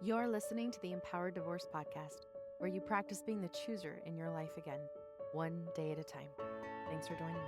You're listening to the Empowered Divorce Podcast, where you practice being the chooser in your life again, one day at a time. Thanks for joining me.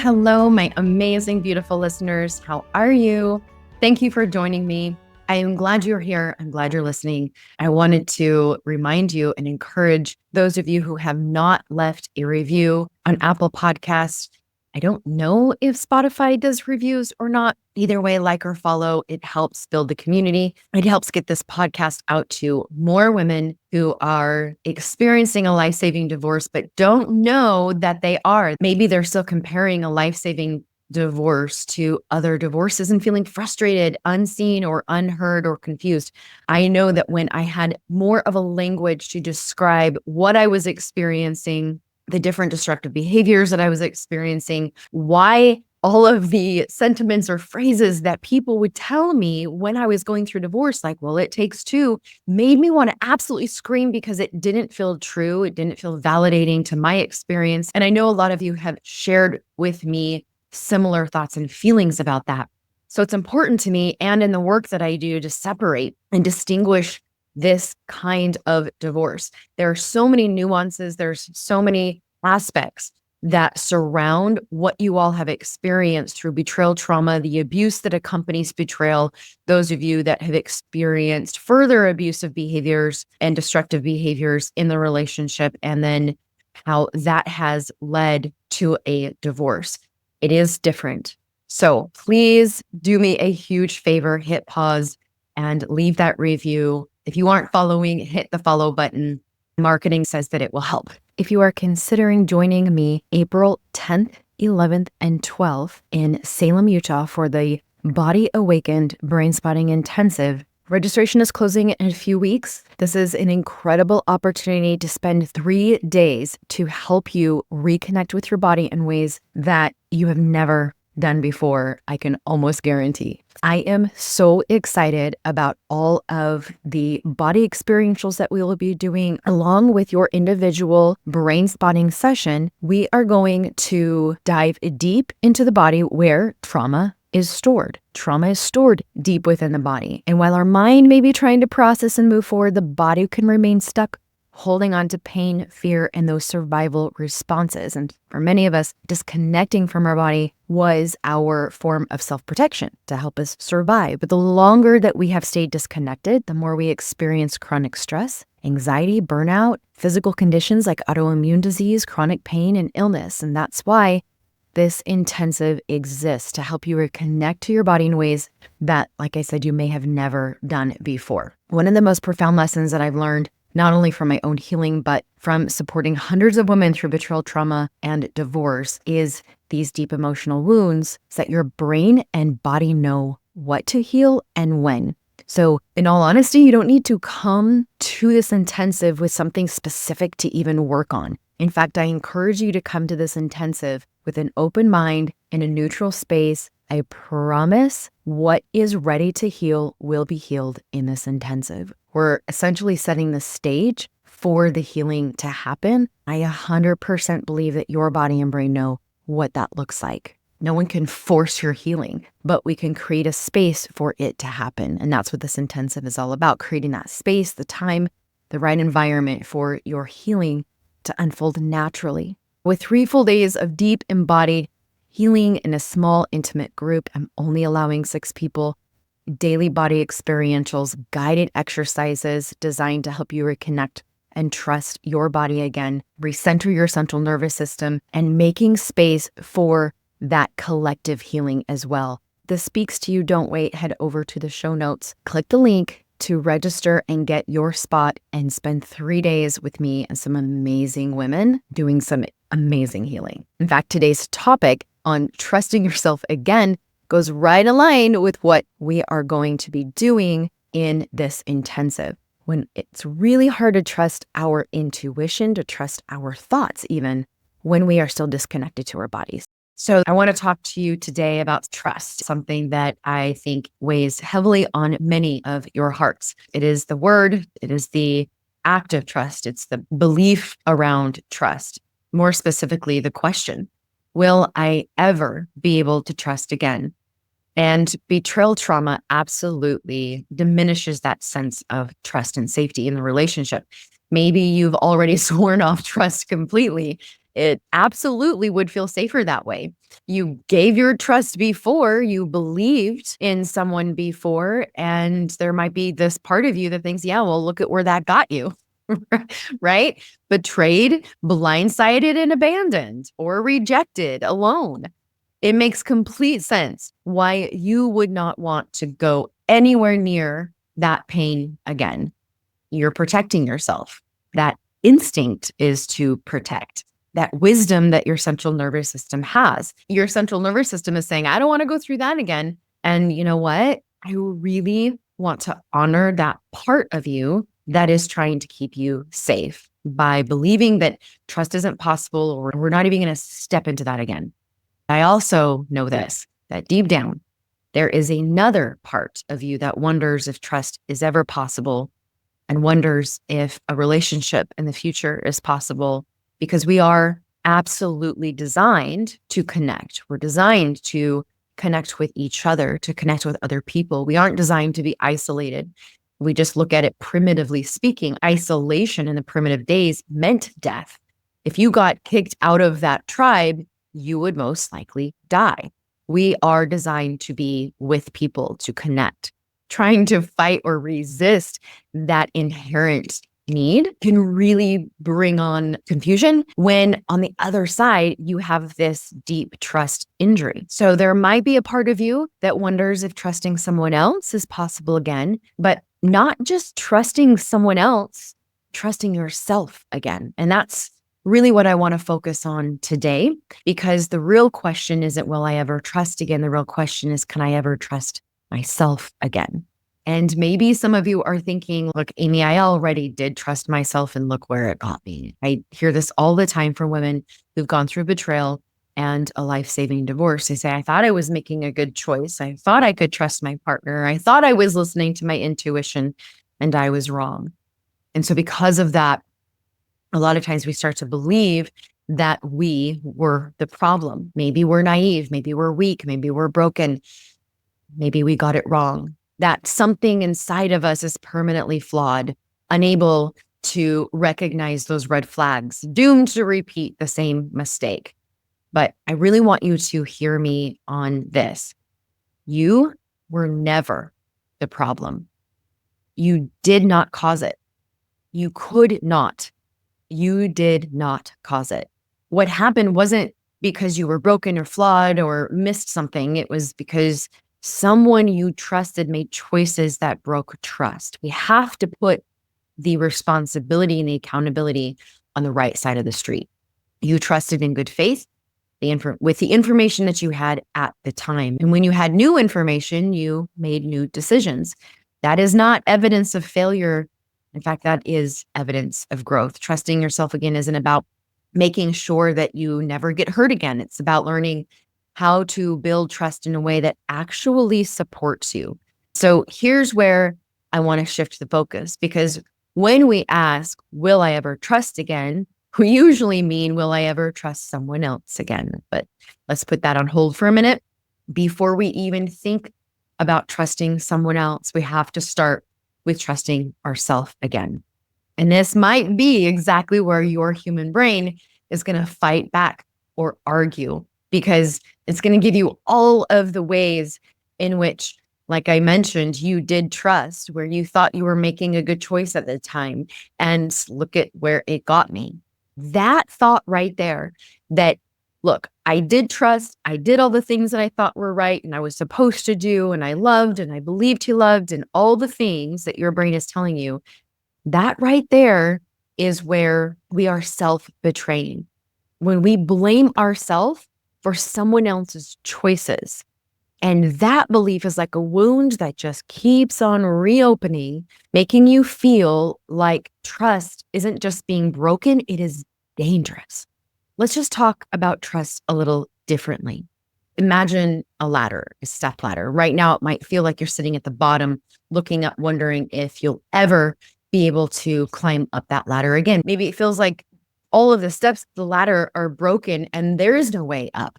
Hello, my amazing, beautiful listeners. How are you? Thank you for joining me. I am glad you're here. I'm glad you're listening. I wanted to remind you and encourage those of you who have not left a review on Apple Podcasts. I don't know if Spotify does reviews or not. Either way, like or follow, it helps build the community. It helps get this podcast out to more women who are experiencing a life-saving divorce, but don't know that they are. Maybe they're still comparing a life-saving divorce to other divorces and feeling frustrated, unseen, or unheard, or confused. I know that when I had more of a language to describe what I was experiencing, the different destructive behaviors that I was experiencing, why all of the sentiments or phrases that people would tell me when I was going through divorce, like, well, it takes two, made me want to absolutely scream because it didn't feel true. It didn't feel validating to my experience. And I know a lot of you have shared with me similar thoughts and feelings about that. So it's important to me and in the work that I do to separate and distinguish this kind of divorce. There are so many nuances. There's so many aspects that surround what you all have experienced through betrayal trauma, the abuse that accompanies betrayal, those of you that have experienced further abusive behaviors and destructive behaviors in the relationship, and then how that has led to a divorce. It is different. So please do me a huge favor, hit pause and leave that review. If you aren't following, hit the follow button. Marketing says that it will help. If you are considering joining me April 10th, 11th, and 12th in Salem, Utah for the Body Awakened Brainspotting Intensive, registration is closing in a few weeks. This is an incredible opportunity to spend 3 days to help you reconnect with your body in ways that you have never done before, I can almost guarantee. I am so excited about all of the body experientials that we will be doing along with your individual brain spotting session. We are going to dive deep into the body where trauma is stored. Trauma is stored deep within the body. And while our mind may be trying to process and move forward, the body can remain stuck, holding on to pain, fear, and those survival responses. And for many of us, disconnecting from our body was our form of self-protection to help us survive. But the longer that we have stayed disconnected, the more we experience chronic stress, anxiety, burnout, physical conditions like autoimmune disease, chronic pain, and illness. And that's why this intensive exists, to help you reconnect to your body in ways that, like I said, you may have never done before. One of the most profound lessons that I've learned, not only from my own healing, but from supporting hundreds of women through betrayal trauma and divorce, is these deep emotional wounds, is that your brain and body know what to heal and when. So in all honesty, you don't need to come to this intensive with something specific to even work on. In fact, I encourage you to come to this intensive with an open mind in a neutral space. I promise what is ready to heal will be healed in this intensive. We're essentially setting the stage for the healing to happen. I 100% believe that your body and brain know what that looks like. No one can force your healing, but we can create a space for it to happen. And that's what this intensive is all about, creating that space, the time, the right environment for your healing to unfold naturally. With 3 full days of deep embodied healing in a small, intimate group, I'm only allowing 6 people, daily body experientials, guided exercises designed to help you reconnect and trust your body again, recenter your central nervous system, and making space for that collective healing as well. This speaks to you. Don't wait. Head over to the show notes. Click the link to register and get your spot and spend 3 days with me and some amazing women doing some amazing healing. In fact, today's topic on trusting yourself again goes right aligned with what we are going to be doing in this intensive. When it's really hard to trust our intuition, to trust our thoughts even, when we are still disconnected to our bodies. So I want to talk to you today about trust, something that I think weighs heavily on many of your hearts. It is the word, it is the act of trust, it's the belief around trust. More specifically, the question, will I ever be able to trust again? And betrayal trauma absolutely diminishes that sense of trust and safety in the relationship. Maybe you've already sworn off trust completely. It absolutely would feel safer that way. You gave your trust before, you believed in someone before, and there might be this part of you that thinks, yeah, well, look at where that got you. Right? Betrayed, blindsided, and abandoned, or rejected, alone. It makes complete sense why you would not want to go anywhere near that pain again. You're protecting yourself. That instinct is to protect. That wisdom that your central nervous system has. Your central nervous system is saying, I don't want to go through that again. And you know what? I really want to honor that part of you that is trying to keep you safe by believing that trust isn't possible, or we're not even going to step into that again. I also know this, that deep down, there is another part of you that wonders if trust is ever possible and wonders if a relationship in the future is possible, because we are absolutely designed to connect. We're designed to connect with each other, to connect with other people. We aren't designed to be isolated. We just look at it primitively speaking. Isolation in the primitive days meant death. If you got kicked out of that tribe, you would most likely die. We are designed to be with people, to connect. Trying to fight or resist that inherent need can really bring on confusion when on the other side, you have this deep trust injury. So there might be a part of you that wonders if trusting someone else is possible again, but not just trusting someone else, trusting yourself again. And that's really what I want to focus on today, because the real question isn't, will I ever trust again? The real question is, can I ever trust myself again? And maybe some of you are thinking, look, Amie, I already did trust myself and look where it got me. I hear this all the time from women who've gone through betrayal and a life-saving divorce. They say, I thought I was making a good choice. I thought I could trust my partner. I thought I was listening to my intuition, and I was wrong. And so because of that, a lot of times we start to believe that we were the problem. Maybe we're naive. Maybe we're weak. Maybe we're broken. Maybe we got it wrong. That something inside of us is permanently flawed, unable to recognize those red flags, doomed to repeat the same mistake. But I really want you to hear me on this. You were never the problem. You did not cause it. You could not. You did not cause it. What happened wasn't because you were broken or flawed or missed something. It was because someone you trusted made choices that broke trust. We have to put the responsibility and the accountability on the right side of the street. You trusted in good faith with the information that you had at the time. And when you had new information, you made new decisions. That is not evidence of failure. In fact, that is evidence of growth. Trusting yourself again isn't about making sure that you never get hurt again. It's about learning how to build trust in a way that actually supports you. So here's where I want to shift the focus, because when we ask, will I ever trust again? We usually mean, will I ever trust someone else again? But let's put that on hold for a minute. Before we even think about trusting someone else, we have to start with trusting ourselves again. And this might be exactly where your human brain is going to fight back or argue, because it's going to give you all of the ways in which, like I mentioned, you did trust, where you thought you were making a good choice at the time. And look at where it got me. That thought right there, that, look, I did trust, I did all the things that I thought were right and I was supposed to do, and I loved and I believed he loved, and all the things that your brain is telling you, that right there is where we are self-betraying. When we blame ourselves for someone else's choices. And that belief is like a wound that just keeps on reopening, making you feel like trust isn't just being broken, it is dangerous. Let's just talk about trust a little differently. Imagine a ladder, a step ladder. Right now, it might feel like you're sitting at the bottom, looking up, wondering if you'll ever be able to climb up that ladder again. Maybe it feels like all of the steps of the ladder are broken and there is no way up.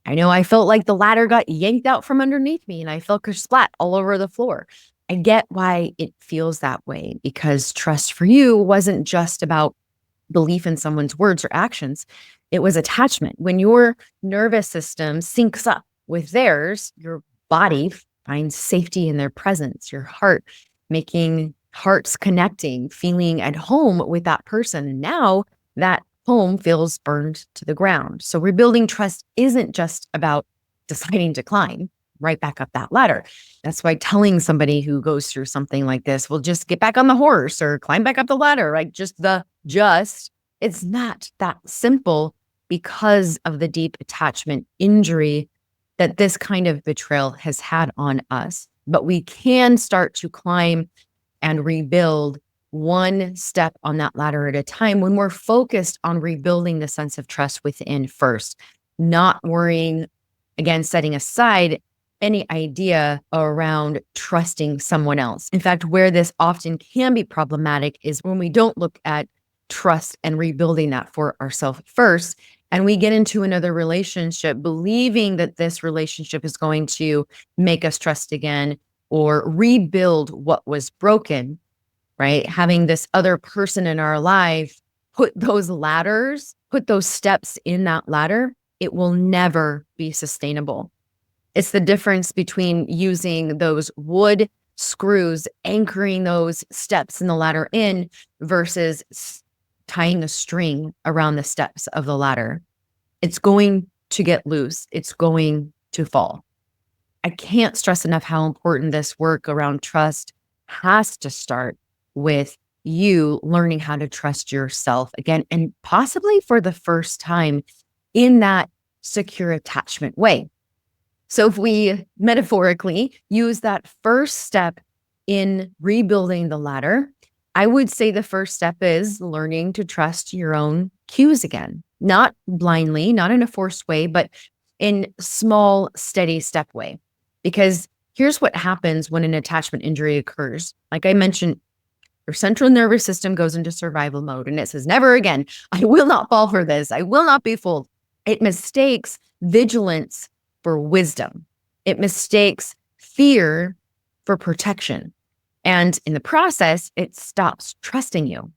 I know I felt like the ladder got yanked out from underneath me and I felt splat all over the floor. I get why it feels that way, because trust for you wasn't just about belief in someone's words or actions. It was attachment. When your nervous system syncs up with theirs, your body finds safety in their presence, your heart making hearts connecting, feeling at home with that person. And now that home feels burned to the ground. So rebuilding trust isn't just about deciding to climb right back up that ladder. That's why telling somebody who goes through something like this, well, just get back on the horse or climb back up the ladder, right? It's not that simple, because of the deep attachment injury that this kind of betrayal has had on us. But we can start to climb and rebuild one step on that ladder at a time when we're focused on rebuilding the sense of trust within first, not worrying, again, setting aside any idea around trusting someone else. In fact, where this often can be problematic is when we don't look at trust and rebuilding that for ourselves first, and we get into another relationship believing that this relationship is going to make us trust again or rebuild what was broken, right? Having this other person in our life put those steps in that ladder, it will never be sustainable. It's the difference between using those wood screws, anchoring those steps in the ladder in, versus tying a string around the steps of the ladder. It's going to get loose. It's going to fall. I can't stress enough how important this work around trust has to start with you learning how to trust yourself again, and possibly for the first time in that secure attachment way. So if we metaphorically use that first step in rebuilding the ladder, I would say the first step is learning to trust your own cues again, not blindly, not in a forced way, but in small, steady step way. Because here's what happens when an attachment injury occurs. Like I mentioned, your central nervous system goes into survival mode and it says, never again, I will not fall for this. I will not be fooled. It mistakes vigilance for wisdom. It mistakes fear for protection. And in the process, it stops trusting you,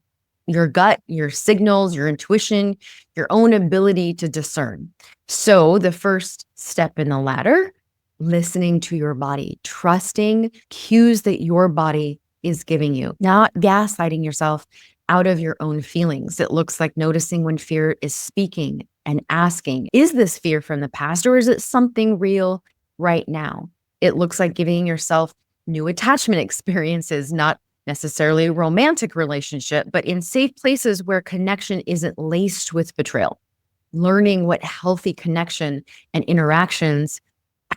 your gut, your signals, your intuition, your own ability to discern. So the first step in the ladder, listening to your body, trusting cues that your body is giving you, not gaslighting yourself out of your own feelings. It looks like noticing when fear is speaking and asking, is this fear from the past or is it something real right now? It looks like giving yourself new attachment experiences, not necessarily a romantic relationship, but in safe places where connection isn't laced with betrayal. Learning what healthy connection and interactions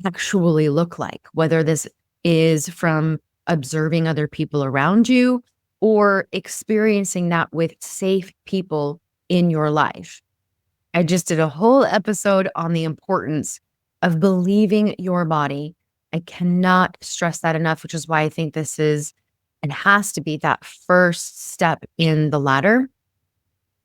actually look like, whether this is from observing other people around you or experiencing that with safe people in your life. I just did a whole episode on the importance of believing your body. I cannot stress that enough, which is why I think this is and has to be that first step in the ladder.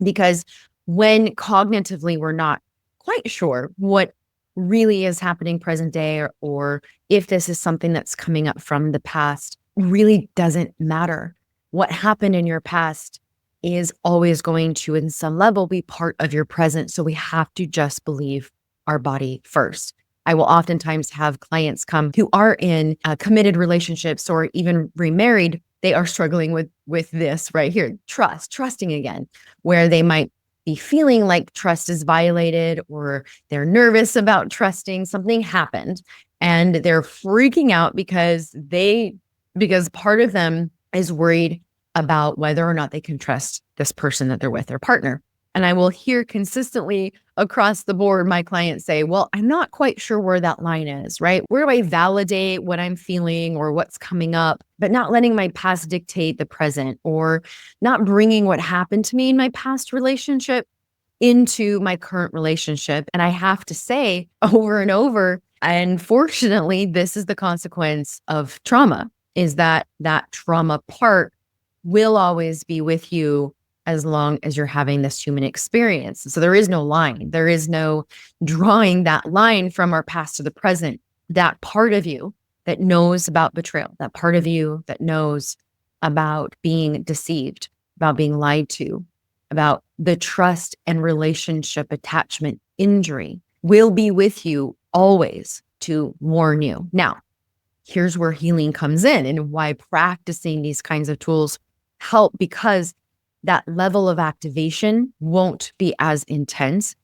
Because when cognitively we're not quite sure what really is happening present day, or if this is something that's coming up from the past, really doesn't matter. What happened in your past is always going to, in some level, be part of your present. So we have to just believe our body first. I will oftentimes have clients come who are in committed relationships or even remarried. They are struggling with this right here, trusting again, where they might be feeling like trust is violated or they're nervous about trusting. Something happened and they're freaking out because part of them is worried about whether or not they can trust this person that they're with, their partner. And I will hear consistently across the board my clients say, well, I'm not quite sure where that line is, right? Where do I validate what I'm feeling or what's coming up, but not letting my past dictate the present, or not bringing what happened to me in my past relationship into my current relationship. And I have to say over and over, unfortunately, this is the consequence of trauma, is that trauma part will always be with you as long as you're having this human experience. So there is no line. There is no drawing that line from our past to the present. That part of you that knows about betrayal, that part of you that knows about being deceived, about being lied to, about the trust and relationship attachment injury will be with you always to warn you. Now, here's where healing comes in and why practicing these kinds of tools help, because that level of activation won't be as intense.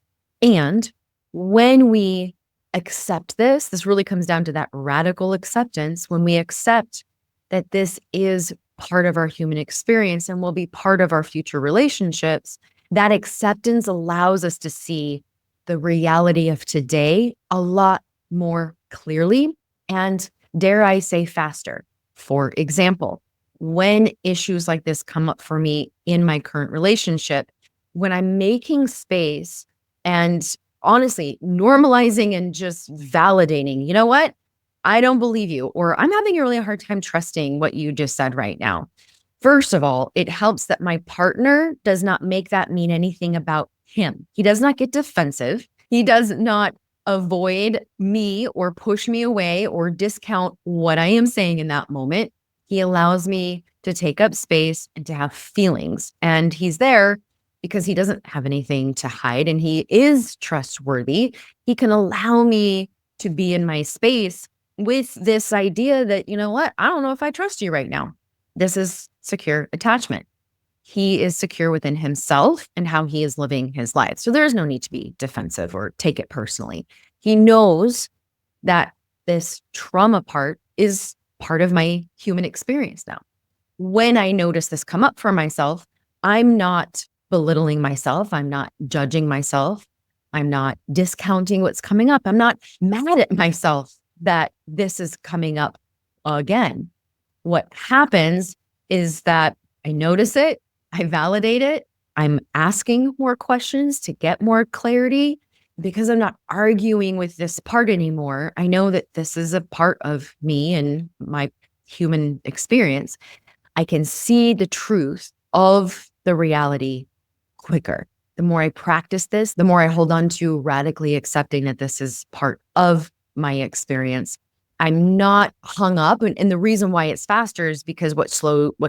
And when we accept this really comes down to that radical acceptance. When we accept that this is part of our human experience and will be part of our future relationships, that acceptance allows us to see the reality of today a lot more clearly and, dare I say, faster. For example, when issues like this come up for me in my current relationship, when I'm making space and honestly normalizing and just validating, you know what? I don't believe you, or I'm having a really hard time trusting what you just said right now. First of all, it helps that my partner does not make that mean anything about him. He does not get defensive. He does not avoid me or push me away or discount what I am saying in that moment. He allows me to take up space and to have feelings. And he's there because he doesn't have anything to hide and he is trustworthy. He can allow me to be in my space with this idea that, you know what, I don't know if I trust you right now. This is secure attachment. He is secure within himself and how he is living his life. So there's no need to be defensive or take it personally. He knows that this trauma part is part of my human experience now. When I notice this come up for myself, I'm not belittling myself. I'm not judging myself. I'm not discounting what's coming up. I'm not mad at myself that this is coming up again. What happens is that I notice it, I validate it, I'm asking more questions to get more clarity because I'm not arguing with this part anymore. I know that this is a part of me and my human experience. I can see the truth of the reality quicker. The more I practice this, the more I hold on to radically accepting that this is part of my experience. I'm not hung up. And the reason why it's faster is because what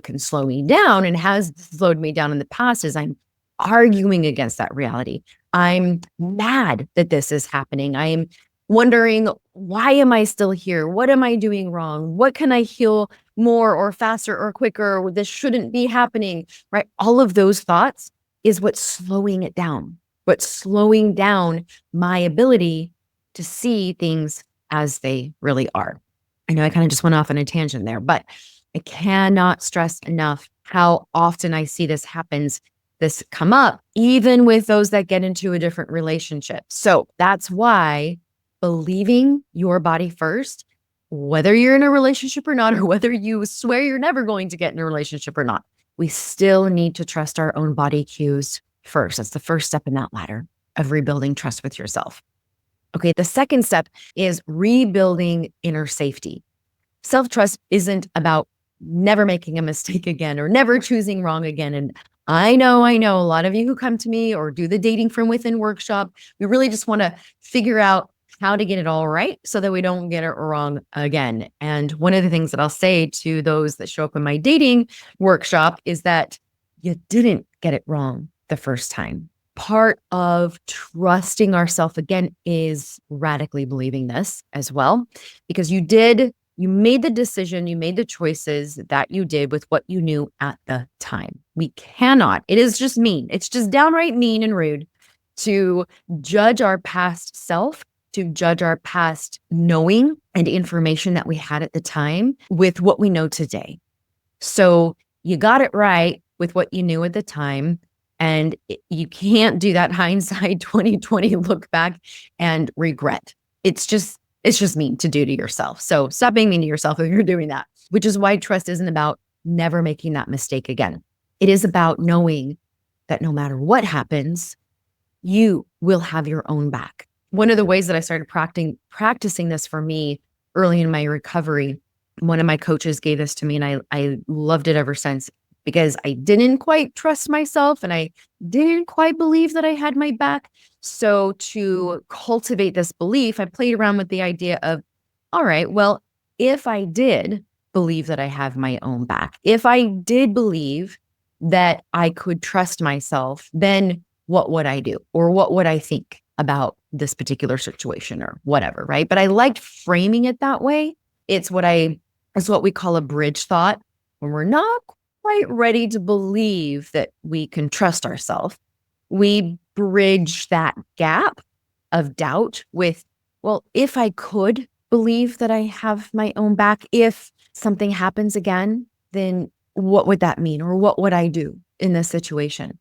can slow me down and has slowed me down in the past is I'm arguing against that reality. I'm mad that this is happening. I'm wondering, why am I still here? What am I doing wrong? What can I heal more or faster or quicker? This shouldn't be happening, right? All of those thoughts is what's slowing it down, what's slowing down my ability to see things as they really are. I know I kind of just went off on a tangent there, but I cannot stress enough how often I see this come up, even with those that get into a different relationship. So that's why believing your body first, whether you're in a relationship or not, or whether you swear you're never going to get in a relationship or not, we still need to trust our own body cues first. That's the first step in that ladder of rebuilding trust with yourself. Okay, the second step is rebuilding inner safety. Self-trust isn't about never making a mistake again or never choosing wrong again. And I know a lot of you who come to me or do the dating from within workshop, we really just want to figure out how to get it all right so that we don't get it wrong again. And one of the things that I'll say to those that show up in my dating workshop is that you didn't get it wrong the first time. Part of trusting ourselves again is radically believing this as well, because you made the decision, you made the choices that you did with what you knew at the time. It is just mean. It's just downright mean and rude to judge our past self, to judge our past knowing and information that we had at the time with what we know today. So you got it right with what you knew at the time. And you can't do that hindsight 2020 look back and regret. It's just mean to do to yourself. So stop being mean to yourself if you're doing that, which is why trust isn't about never making that mistake again. It is about knowing that no matter what happens, you will have your own back. One of the ways that I started practicing this for me early in my recovery, one of my coaches gave this to me and I loved it ever since. because I didn't quite trust myself and I didn't quite believe that I had my back. So to cultivate this belief, I played around with the idea of, all right, well, if I did believe that I have my own back, if I did believe that I could trust myself, then what would I do? Or what would I think about this particular situation or whatever, right? But I liked framing it that way. It's what we call a bridge thought. When we're not quite ready to believe that we can trust ourselves, we bridge that gap of doubt with, well, if I could believe that I have my own back, if something happens again, then what would that mean? Or what would I do in this situation?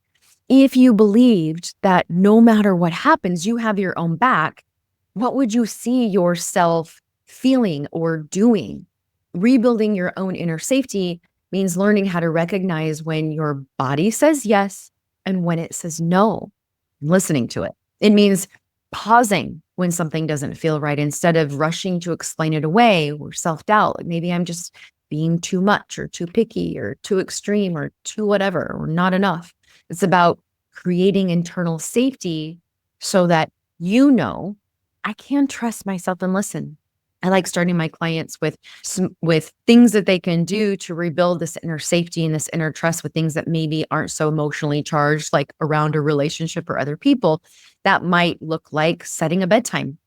If you believed that no matter what happens, you have your own back, what would you see yourself feeling or doing? Rebuilding your own inner safety means learning how to recognize when your body says yes and when it says no, listening to it. It means pausing when something doesn't feel right instead of rushing to explain it away or self-doubt. Like maybe I'm just being too much or too picky or too extreme or too whatever or not enough. It's about creating internal safety so that I can trust myself and listen. I like starting my clients with things that they can do to rebuild this inner safety and this inner trust with things that maybe aren't so emotionally charged, like around a relationship or other people. That might look like setting a bedtime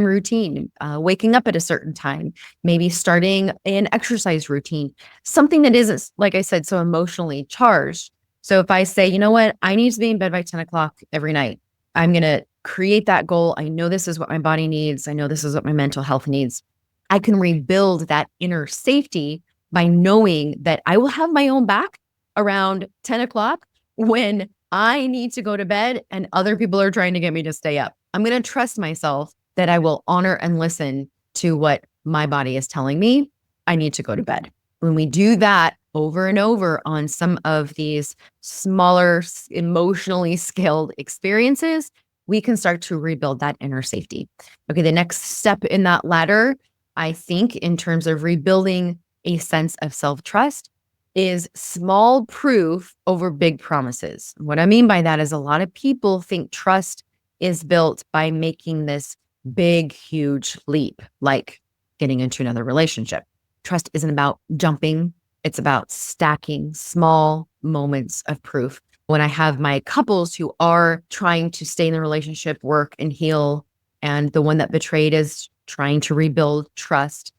routine, waking up at a certain time, maybe starting an exercise routine, something that isn't, like I said, so emotionally charged. So if I say, you know what, I need to be in bed by 10 o'clock every night, I'm going to create that goal. I know this is what my body needs. I know this is what my mental health needs. I can rebuild that inner safety by knowing that I will have my own back around 10 o'clock when I need to go to bed and other people are trying to get me to stay up. I'm going to trust myself that I will honor and listen to what my body is telling me. I need to go to bed. When we do that over and over on some of these smaller, emotionally scaled experiences, we can start to rebuild that inner safety. Okay, the next step in that ladder, I think, in terms of rebuilding a sense of self-trust, is small proof over big promises. What I mean by that is a lot of people think trust is built by making this big, huge leap, like getting into another relationship. Trust isn't about jumping. It's about stacking small moments of proof. When I have my couples who are trying to stay in the relationship, work and heal, and the one that betrayed is trying to rebuild trust,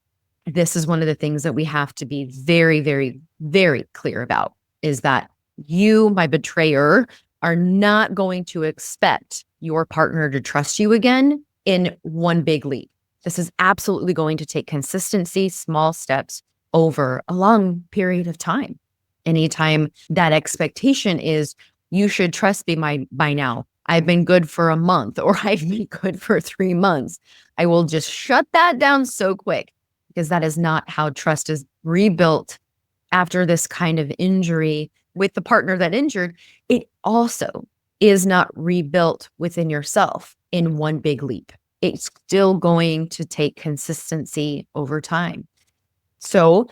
this is one of the things that we have to be very, very, very clear about, is that you, my betrayer, are not going to expect your partner to trust you again in one big leap. This is absolutely going to take consistency, small steps over a long period of time. Anytime that expectation is, you should trust me by now. I've been good for a month or I've been good for 3 months. I will just shut that down so quick, because that is not how trust is rebuilt after this kind of injury with the partner that injured. It also is not rebuilt within yourself in one big leap. It's still going to take consistency over time. So,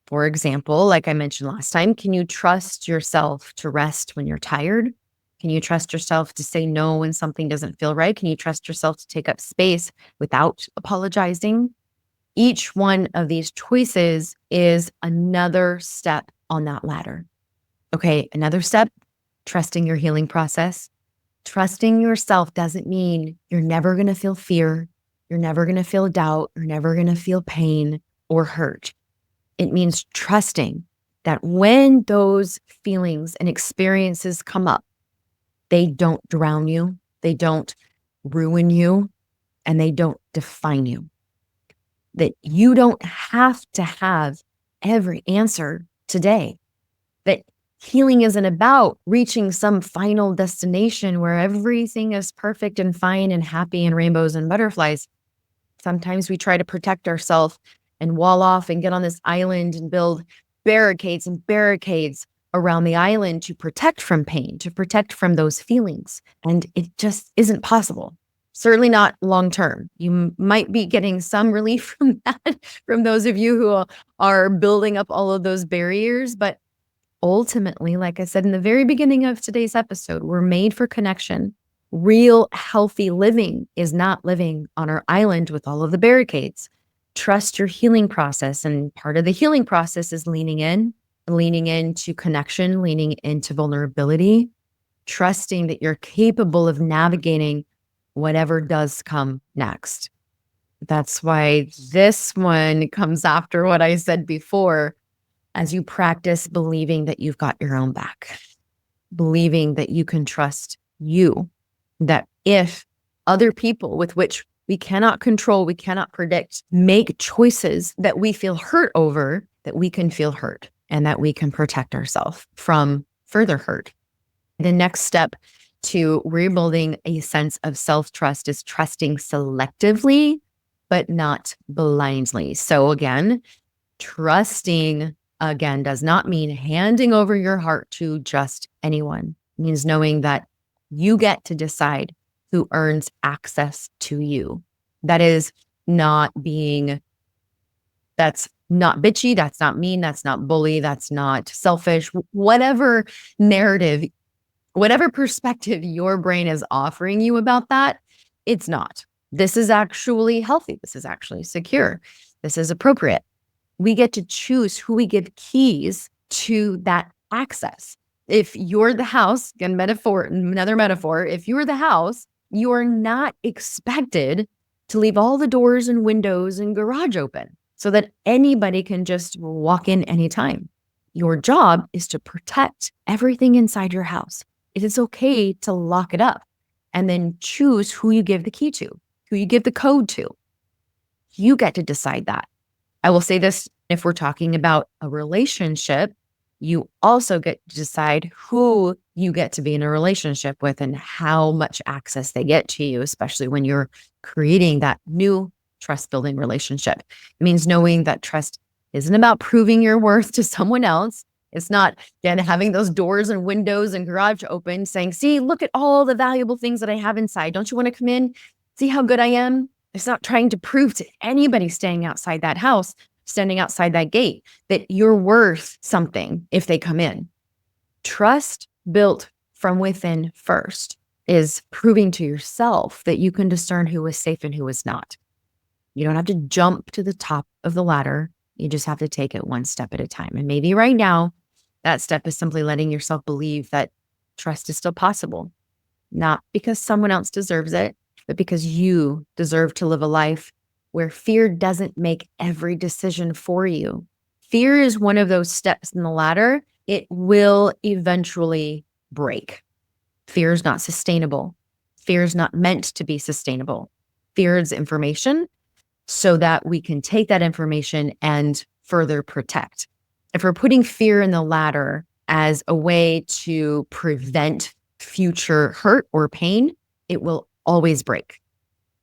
for example, like I mentioned last time, can you trust yourself to rest when you're tired? Can you trust yourself to say no when something doesn't feel right? Can you trust yourself to take up space without apologizing? Each one of these choices is another step on that ladder. Okay, another step, trusting your healing process. Trusting yourself doesn't mean you're never going to feel fear. You're never going to feel doubt. You're never going to feel pain or hurt. It means trusting that when those feelings and experiences come up, they don't drown you, they don't ruin you, and they don't define you. That you don't have to have every answer today. That healing isn't about reaching some final destination where everything is perfect and fine and happy and rainbows and butterflies. Sometimes we try to protect ourselves and wall off and get on this island and build barricades and barricades around the island to protect from pain, to protect from those feelings. And it just isn't possible. Certainly not long term. You might be getting some relief from that, from those of you who are building up all of those barriers. But ultimately, like I said in the very beginning of today's episode, we're made for connection. Real healthy living is not living on our island with all of the barricades. Trust your healing process. And part of the healing process is leaning into connection, leaning into vulnerability, trusting that you're capable of navigating whatever does come next. That's why this one comes after what I said before, as you practice believing that you've got your own back, believing that you can trust you, that if other people with which we cannot control, we cannot predict, make choices that we feel hurt over, that we can feel hurt and that we can protect ourselves from further hurt. The next step to rebuilding a sense of self-trust is trusting selectively, but not blindly. So again, trusting again does not mean handing over your heart to just anyone. It means knowing that you get to decide who earns access to you. That is not being, that's not bitchy, that's not mean, that's not bully, that's not selfish, whatever narrative, whatever perspective your brain is offering you about that, it's not. This is actually healthy. This is actually secure. This is appropriate. We get to choose who we give keys to that access. If you're the house, again, another metaphor, if you're the house, you are not expected to leave all the doors and windows and garage open so that anybody can just walk in anytime. Your job is to protect everything inside your house. It is okay to lock it up and then choose who you give the key to, who you give the code to. You get to decide that. I will say this, if we're talking about a relationship, you also get to decide who you get to be in a relationship with and how much access they get to you, especially when you're creating that new trust building relationship. It means knowing that trust isn't about proving your worth to someone else. It's not, again, having those doors and windows and garage open saying, see, look at all the valuable things that I have inside. Don't you want to come in? See how good I am? It's not trying to prove to anybody staying outside that house, standing outside that gate, that you're worth something if they come in. Trust built from within first is proving to yourself that you can discern who is safe and who is not. You don't have to jump to the top of the ladder. You just have to take it one step at a time. And maybe right now, that step is simply letting yourself believe that trust is still possible, not because someone else deserves it, but because you deserve to live a life where fear doesn't make every decision for you. Fear is one of those steps in the ladder. It will eventually break. Fear is not sustainable. Fear is not meant to be sustainable. Fear is information so that we can take that information and further protect. If we're putting fear in the ladder as a way to prevent future hurt or pain, it will always break.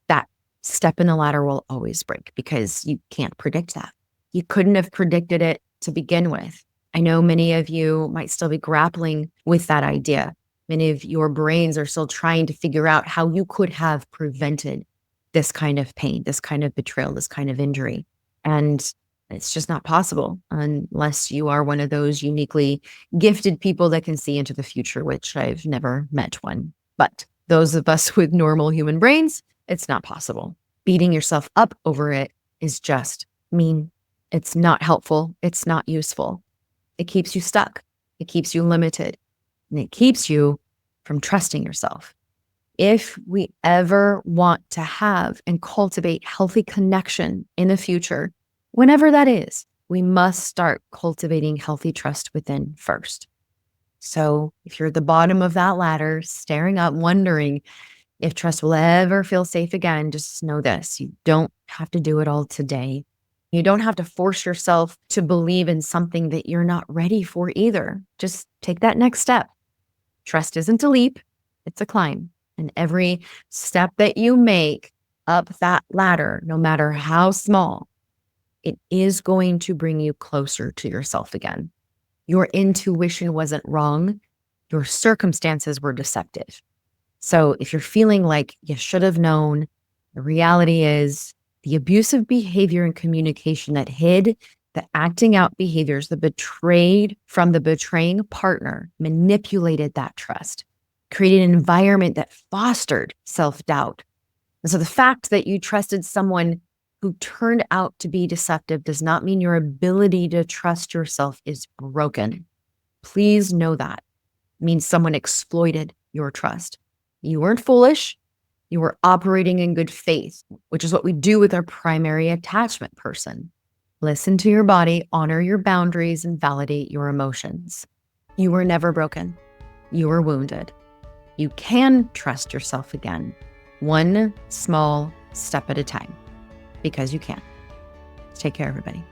That step in the ladder will always break because you can't predict that. You couldn't have predicted it to begin with. I know many of you might still be grappling with that idea. Many of your brains are still trying to figure out how you could have prevented this kind of pain, this kind of betrayal, this kind of injury. And it's just not possible unless you are one of those uniquely gifted people that can see into the future, which I've never met one. But those of us with normal human brains, it's not possible. Beating yourself up over it is just mean. It's not helpful. It's not useful. It keeps you stuck. It keeps you limited. And it keeps you from trusting yourself. If we ever want to have and cultivate healthy connection in the future, whenever that is, we must start cultivating healthy trust within first. So if you're at the bottom of that ladder, staring up, wondering if trust will ever feel safe again, just know this: you don't have to do it all today. You don't have to force yourself to believe in something that you're not ready for either. Just take that next step. Trust isn't a leap, it's a climb. And every step that you make up that ladder, no matter how small, it is going to bring you closer to yourself again. Your intuition wasn't wrong. Your circumstances were deceptive. So if you're feeling like you should have known, the reality is the abusive behavior and communication that hid The acting out behaviors, the betrayed from the betraying partner manipulated that trust, created an environment that fostered self-doubt. And so the fact that you trusted someone who turned out to be deceptive does not mean your ability to trust yourself is broken. Please know that. It means someone exploited your trust. You weren't foolish. You were operating in good faith, which is what we do with our primary attachment person. Listen to your body, honor your boundaries, and validate your emotions. You were never broken. You were wounded. You can trust yourself again, one small step at a time, because you can. Take care, everybody.